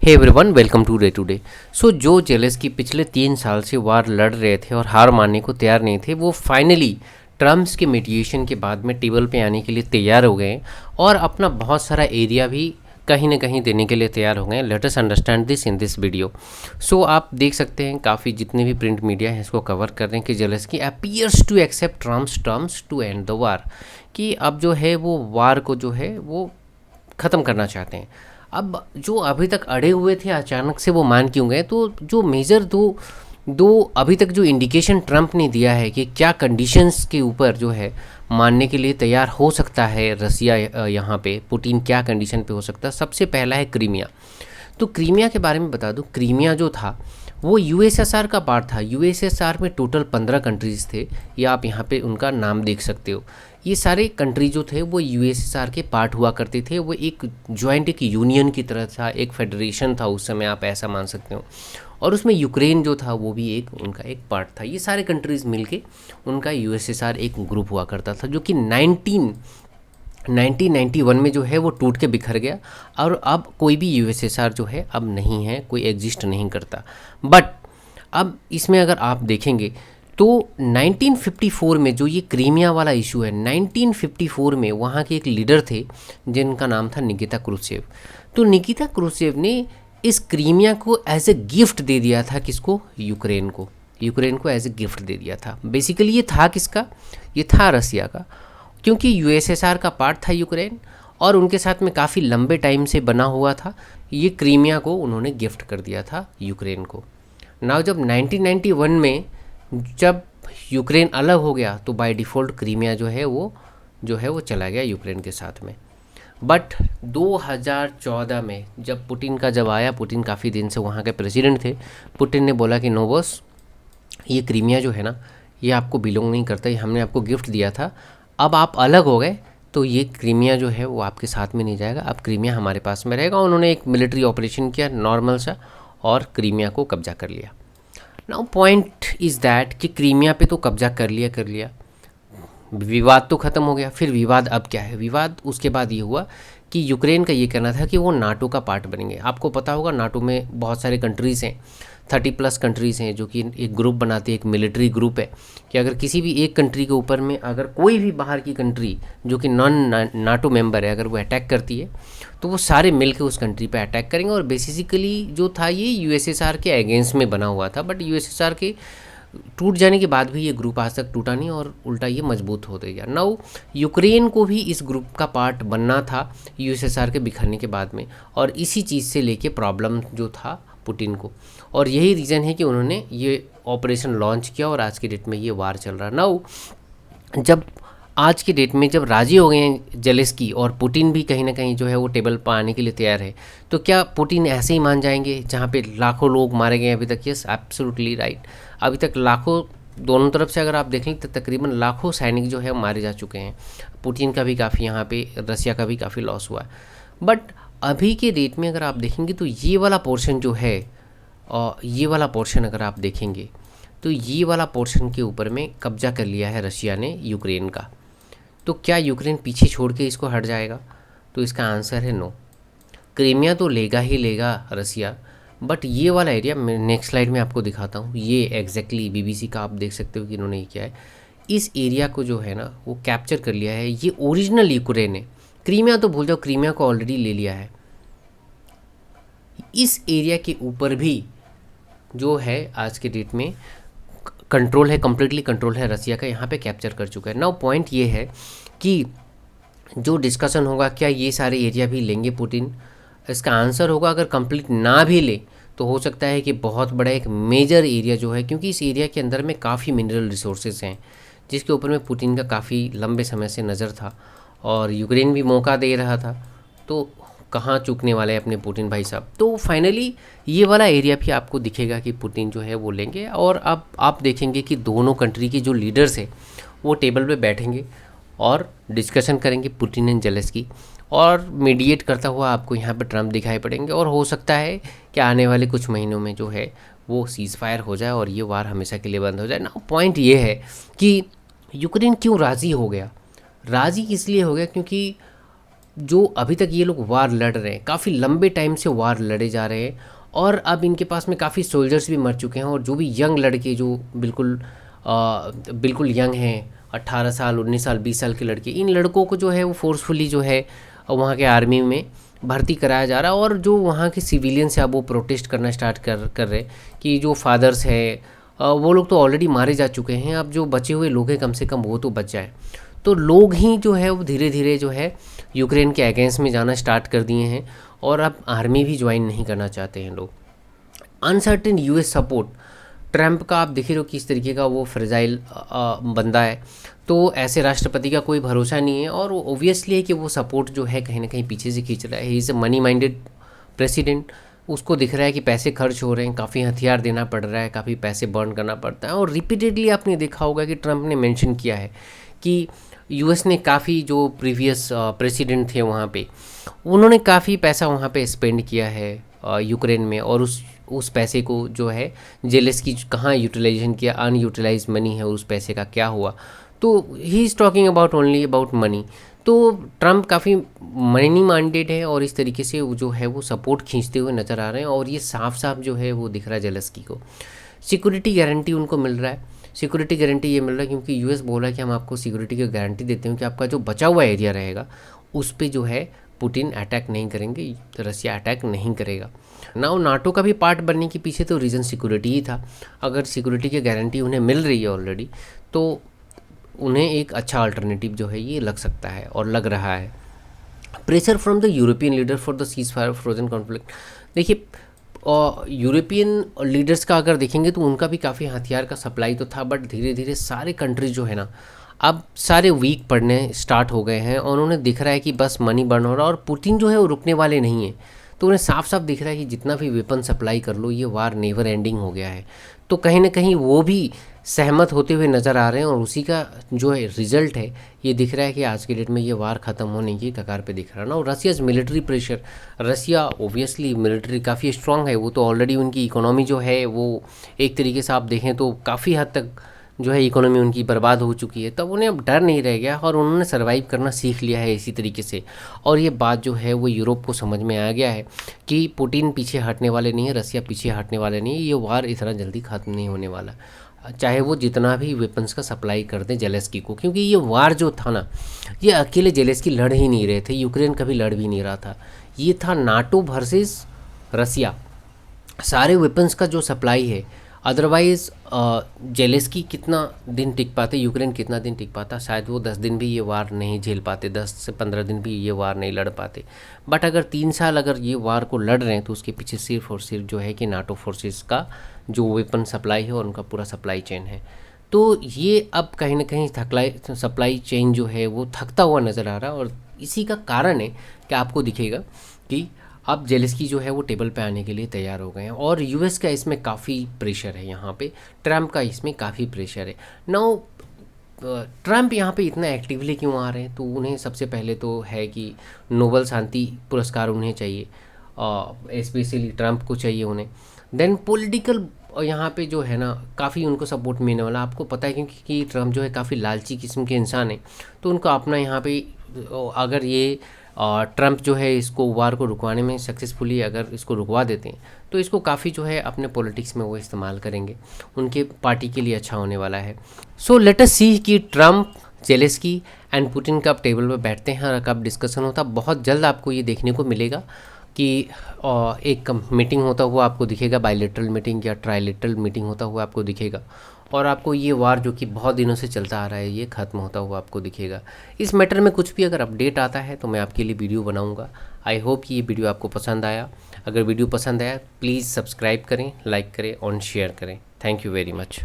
Hey everyone, welcome to day today. So जो Zelensky पिछले 3 साल से वार लड़ रहे थे और हार मानने को तैयार नहीं थे, वो फाइनली ट्रम्प्स के मीडिएशन के बाद में टेबल पे आने के लिए तैयार हो गए और अपना बहुत सारा एरिया भी कहीं ना कहीं देने के लिए तैयार हो गए। Let us understand this in this video. So आप देख सकते हैं काफ़ी जितने भी प्रिंट मीडिया है इसको कवर कर रहे हैं कि Zelensky appears to accept Trump's terms to end the war, कि अब जो है वो वार को जो है वो ख़त्म करना चाहते हैं। अब जो अभी तक अड़े हुए थे अचानक से वो मान क्यों गए? तो जो मेजर दो दो अभी तक जो इंडिकेशन ट्रम्प ने दिया है कि क्या कंडीशंस के ऊपर जो है मानने के लिए तैयार हो सकता है रसिया, यहाँ पे पुतिन क्या कंडीशन पे हो सकता है। सबसे पहला है क्रीमिया। तो क्रीमिया के बारे में बता दूं, क्रीमिया जो था वो यूएसएसआर का पार्ट था। यूएसएसआर में टोटल 15 कंट्रीज़ थे, ये आप यहाँ पे उनका नाम देख सकते हो। ये सारे कंट्री जो थे वो यूएसएसआर के पार्ट हुआ करते थे। वो एक जॉइंट एक यूनियन की तरह था, एक फेडरेशन था उस समय, आप ऐसा मान सकते हो। और उसमें यूक्रेन जो था वो भी एक उनका एक पार्ट था। ये सारे कंट्रीज़ मिलके उनका यूएसएसआर एक ग्रुप हुआ करता था, जो कि 1991 में जो है वो टूट के बिखर गया और अब कोई भी यूएसएसआर जो है अब नहीं है, कोई एग्जिस्ट नहीं करता। बट अब इसमें अगर आप देखेंगे तो 1954 में जो ये क्रीमिया वाला इशू है, 1954 में वहाँ के एक लीडर थे जिनका नाम था निकिता क्रुश्चेव। तो निकिता क्रुश्चेव ने इस क्रीमिया को एज ए गिफ्ट दे दिया था। किसको? यूक्रेन को। यूक्रेन को एज ए गिफ्ट दे दिया था। बेसिकली ये था किसका? ये था रसिया का, क्योंकि यूएसएसआर का पार्ट था यूक्रेन और उनके साथ में काफ़ी लंबे टाइम से बना हुआ था। ये क्रीमिया को उन्होंने गिफ्ट कर दिया था यूक्रेन को। नाउ जब 1991 में जब यूक्रेन अलग हो गया तो बाय डिफ़ॉल्ट क्रीमिया जो है वो चला गया यूक्रेन के साथ में। बट 2014 में जब पुतिन आया, पुतिन काफ़ी दिन से वहाँ के प्रेसिडेंट थे। पुतिन ने बोला कि नो बॉस, ये क्रीमिया जो है ना ये आपको बिलोंग नहीं करता, ये हमने आपको गिफ्ट दिया था, अब आप अलग हो गए तो ये क्रीमिया जो है वो आपके साथ में नहीं जाएगा, अब क्रीमिया हमारे पास में रहेगा। उन्होंने एक मिलिट्री ऑपरेशन किया नॉर्मल सा और क्रीमिया को कब्जा कर लिया। नाउ पॉइंट इज़ दैट कि क्रीमिया पे तो कब्जा कर लिया, विवाद तो ख़त्म हो गया। फिर विवाद अब क्या है? विवाद उसके बाद ये हुआ कि यूक्रेन का ये कहना था कि वो नाटो का पार्ट बनेंगे। आपको पता होगा नाटो में बहुत सारे कंट्रीज़ हैं, 30+ कंट्रीज़ हैं जो कि एक ग्रुप बनाती है, एक मिलिट्री ग्रुप है कि अगर किसी भी एक कंट्री के ऊपर में अगर कोई भी बाहर की कंट्री जो कि नॉन नाटो मेंबर है अगर वो अटैक करती है तो वो सारे मिलकर उस कंट्री पे अटैक करेंगे। और बेसिकली जो था ये यूएसएसआर के अगेंस्ट में बना हुआ था। बट यूएसएसआर के टूट जाने के बाद भी ये ग्रुप आज तक टूटा नहीं और उल्टा ये मजबूत होते गया। नाउ यूक्रेन को भी इस ग्रुप का पार्ट बनना था यूएसएसआर के बिखरने के बाद में, और इसी चीज़ से लेके प्रॉब्लम जो था पुतिन को, और यही रीज़न है कि उन्होंने ये ऑपरेशन लॉन्च किया और आज की डेट में ये वार चल रहा है। नाउ जब आज की डेट में जब राजी हो गए हैं जेलेंस्की और पुतिन भी कहीं ना कहीं जो है वो टेबल पर आने के लिए तैयार है, तो क्या पुतिन ऐसे ही मान जाएंगे जहाँ पे लाखों लोग मारे गए अभी तक? Yes, absolutely right. अभी तक लाखों, दोनों तरफ से अगर आप देख लें तो तकरीबन लाखों सैनिक जो है मारे जा चुके हैं। पुतिन का भी काफ़ी, यहाँ पे रसिया का भी काफ़ी लॉस हुआ है। बट अभी के डेट में अगर आप देखेंगे तो ये वाला पोर्शन जो है, और ये वाला पोर्शन अगर आप देखेंगे तो ये वाला पोर्शन के ऊपर में कब्जा कर लिया है रशिया ने यूक्रेन का। तो क्या यूक्रेन पीछे छोड़ के इसको हट जाएगा? तो इसका आंसर है नो। क्रीमिया तो लेगा ही लेगा रसिया, बट ये वाला एरिया मैं नेक्स्ट स्लाइड में आपको दिखाता हूँ। ये एग्जैक्टली बीबीसी का आप देख सकते हो कि इन्होंने ये किया है, इस एरिया को जो है ना वो कैप्चर कर लिया है। ये ओरिजिनल यूक्रेन है। क्रीमिया तो भूल जाओ, क्रीमिया को ऑलरेडी ले लिया है। इस एरिया के ऊपर भी जो है आज के डेट में कंट्रोल है, कम्प्लीटली कंट्रोल है रसिया का, यहाँ पे कैप्चर कर चुका है। नाउ पॉइंट ये है कि जो डिस्कशन होगा क्या ये सारे एरिया भी लेंगे पुतिन? इसका आंसर होगा अगर कंप्लीट ना भी ले तो हो सकता है कि बहुत बड़ा एक मेजर एरिया जो है, क्योंकि इस एरिया के अंदर में काफ़ी मिनरल रिसोर्सेज हैं जिसके ऊपर में पुतिन का काफ़ी लंबे समय से नज़र था और यूक्रेन भी मौका दे रहा था। तो कहाँ चूकने वाले हैं अपने पुतिन भाई साहब? तो फाइनली ये वाला एरिया भी आपको दिखेगा कि पुतिन जो है वो लेंगे। और अब आप देखेंगे कि दोनों कंट्री के जो लीडर्स हैं वो टेबल पे बैठेंगे और डिस्कशन करेंगे, पुतिन एंड जेलेंस्की, और मीडिएट करता हुआ आपको यहाँ पे ट्रम्प दिखाई पड़ेंगे। और हो सकता है कि आने वाले कुछ महीनों में जो है वो सीज़ फायर हो जाए और ये वार हमेशा के लिए बंद हो जाए ना। पॉइंट ये है कि यूक्रेन क्यों राज़ी हो गया? राज़ी इसलिए हो गया क्योंकि जो अभी तक ये लोग वार लड़ रहे हैं, काफ़ी लंबे टाइम से वार लड़े जा रहे हैं, और अब इनके पास में काफ़ी सोल्जर्स भी मर चुके हैं, और जो भी यंग लड़के जो बिल्कुल यंग हैं, 18 साल 19 साल 20 साल के लड़के, इन लड़कों को जो है वो फोर्सफुली जो है वहाँ के आर्मी में भर्ती कराया जा रहा है। और जो वहाँ के सिविलियंस है अब वो प्रोटेस्ट करना स्टार्ट कर रहे कि जो फादर्स है वो लोग तो ऑलरेडी मारे जा चुके हैं, अब जो बचे हुए लोग हैं कम से कम वो तो बच जाए। तो लोग ही जो है वो धीरे धीरे जो है यूक्रेन के अगेंस्ट में जाना स्टार्ट कर दिए हैं, और अब आर्मी भी ज्वाइन नहीं करना चाहते हैं लोग। अनसर्टेन यूएस सपोर्ट, ट्रंप का आप देख रहे हो किस तरीके का वो फ्रेजाइल बंदा है, तो ऐसे राष्ट्रपति का कोई भरोसा नहीं है, और ओबियसली है कि वो सपोर्ट जो है कहीं ना कहीं पीछे से खींच रहा है। He is a money minded president, उसको दिख रहा है कि पैसे खर्च हो रहे हैं, काफ़ी हथियार देना पड़ रहा है, काफ़ी पैसे बर्न करना पड़ता है। और रिपीटेडली आपने देखा होगा कि ट्रंप ने मेंशन किया है कि यूएस ने काफ़ी जो प्रीवियस प्रेसिडेंट थे वहाँ पे, उन्होंने काफ़ी पैसा वहाँ पे स्पेंड किया है यूक्रेन में, और उस पैसे को जो है जेलेस्की कहाँ यूटिलाइजेशन किया, अनयूटिलाइज मनी है, उस पैसे का क्या हुआ। तो he is talking about only about money. तो ट्रंप काफ़ी मनी माइंडेड है, और इस तरीके से वो जो है वो सपोर्ट खींचते हुए नज़र आ रहे हैं, और ये साफ साफ जो है वो दिख रहा है जेलेस्की को। सिक्योरिटी गारंटी उनको मिल रहा है, सिक्योरिटी गारंटी ये मिल रहा है क्योंकि यूएस बोला कि हम आपको सिक्योरिटी की गारंटी देते हैं कि आपका जो बचा हुआ एरिया रहेगा उस पर जो है पुतिन अटैक नहीं करेंगे, रसिया अटैक नहीं करेगा ना। नाटो का भी पार्ट बनने के पीछे तो रीज़न सिक्योरिटी ही था। अगर सिक्योरिटी की गारंटी उन्हें मिल रही है ऑलरेडी, तो उन्हें एक अच्छा अल्टरनेटिव जो है ये लग सकता है और लग रहा है। Pressure from the European leader for the cease fire frozen conflict, देखिए यूरोपियन लीडर्स का अगर देखेंगे तो उनका भी काफ़ी हथियार का सप्लाई तो था, बट धीरे धीरे सारे कंट्रीज जो है ना अब सारे वीक पड़ने स्टार्ट हो गए हैं, और उन्हें दिख रहा है कि बस मनी बर्न हो रहा है, और पुतिन जो है वो रुकने वाले नहीं है। तो उन्हें साफ साफ दिख रहा है कि जितना भी वेपन सप्लाई कर लो ये वार नेवर एंडिंग हो गया है। तो कहीं ना कहीं वो भी सहमत होते हुए नज़र आ रहे हैं, और उसी का जो है रिजल्ट है ये दिख रहा है कि आज के डेट में ये वार ख़त्म होने की कगार पे दिख रहा है ना। और रसियाज़ मिलिट्री प्रेशर, रसिया ओबियसली मिलिट्री काफ़ी स्ट्रांग है, वो तो ऑलरेडी उनकी इकोनॉमी जो है वो एक तरीके से आप देखें तो काफ़ी हद तक जो है इकोनॉमी उनकी बर्बाद हो चुकी है, तब उन्हें अब डर नहीं रह गया, और उन्होंने सर्वाइव करना सीख लिया है इसी तरीके से। और ये बात जो है वो यूरोप को समझ में आ गया है कि पुतिन पीछे हटने वाले नहीं है, रसिया पीछे हटने वाले नहीं है, ये वार इतना जल्दी ख़त्म नहीं होने वाला, चाहे वो जितना भी वेपन्स का सप्लाई कर दें जेलेस्की को। क्योंकि ये वार जो था ना, ये अकेले जेलेस्की लड़ ही नहीं रहे थे, यूक्रेन कभी लड़ भी नहीं रहा था, ये था नाटो वर्सेस रसिया, सारे वेपन्स का जो सप्लाई है। अदरवाइज़ जेलेस्की कितना दिन टिक पाते, यूक्रेन कितना दिन टिक पाता, शायद वो 10 दिन भी ये वार नहीं झेल पाते, 10 से 15 दिन भी ये वार नहीं लड़ पाते। बट अगर 3 साल अगर ये वार को लड़ रहे हैं तो उसके पीछे सिर्फ और सिर्फ जो है कि नाटो फोर्सेस का जो वेपन सप्लाई है और उनका पूरा सप्लाई चेन है। तो ये अब कहीं ना कहीं सप्लाई चेन जो है वो थकता हुआ नज़र आ रहा है, और इसी का कारण है कि आपको दिखेगा कि अब जेलेस्की जो है वो टेबल पे आने के लिए तैयार हो गए हैं, और यूएस का इसमें काफ़ी प्रेशर है, यहाँ पे ट्रंप का इसमें काफ़ी प्रेशर है। नाउ ट्रंप यहाँ पे इतना एक्टिवली क्यों आ रहे हैं, तो उन्हें सबसे पहले तो है कि नोबेल शांति पुरस्कार उन्हें चाहिए, स्पेशली ट्रंप को चाहिए उन्हें। देन पॉलिटिकल यहाँ पे जो है ना काफ़ी उनको सपोर्ट मिलने वाला, आपको पता है क्योंकि ट्रंप जो है काफ़ी लालची किस्म के इंसान है, तो उनको अपना यहाँ पे अगर ये ट्रंप जो है इसको वार को रुकवाने में सक्सेसफुली अगर इसको रुकवा देते हैं तो इसको काफ़ी जो है अपने पॉलिटिक्स में वो इस्तेमाल करेंगे, उनके पार्टी के लिए अच्छा होने वाला है। सो लेट अस सी कि ट्रंप, जेलेस्की एंड पुतिन कब टेबल पर बैठते हैं और कब डिस्कशन होता। बहुत जल्द आपको ये देखने को मिलेगा कि एक मीटिंग होता हुआ आपको दिखेगा, बायलैटरल मीटिंग या ट्राइलैटरल मीटिंग होता हुआ आपको दिखेगा, और आपको ये वार जो कि बहुत दिनों से चलता आ रहा है ये ख़त्म होता हुआ आपको दिखेगा। इस मैटर में कुछ भी अगर अपडेट आता है तो मैं आपके लिए वीडियो बनाऊंगा। आई होप कि ये वीडियो आपको पसंद आया। अगर वीडियो पसंद आया प्लीज़ सब्सक्राइब करें, लाइक करें और शेयर करें। Thank you very much.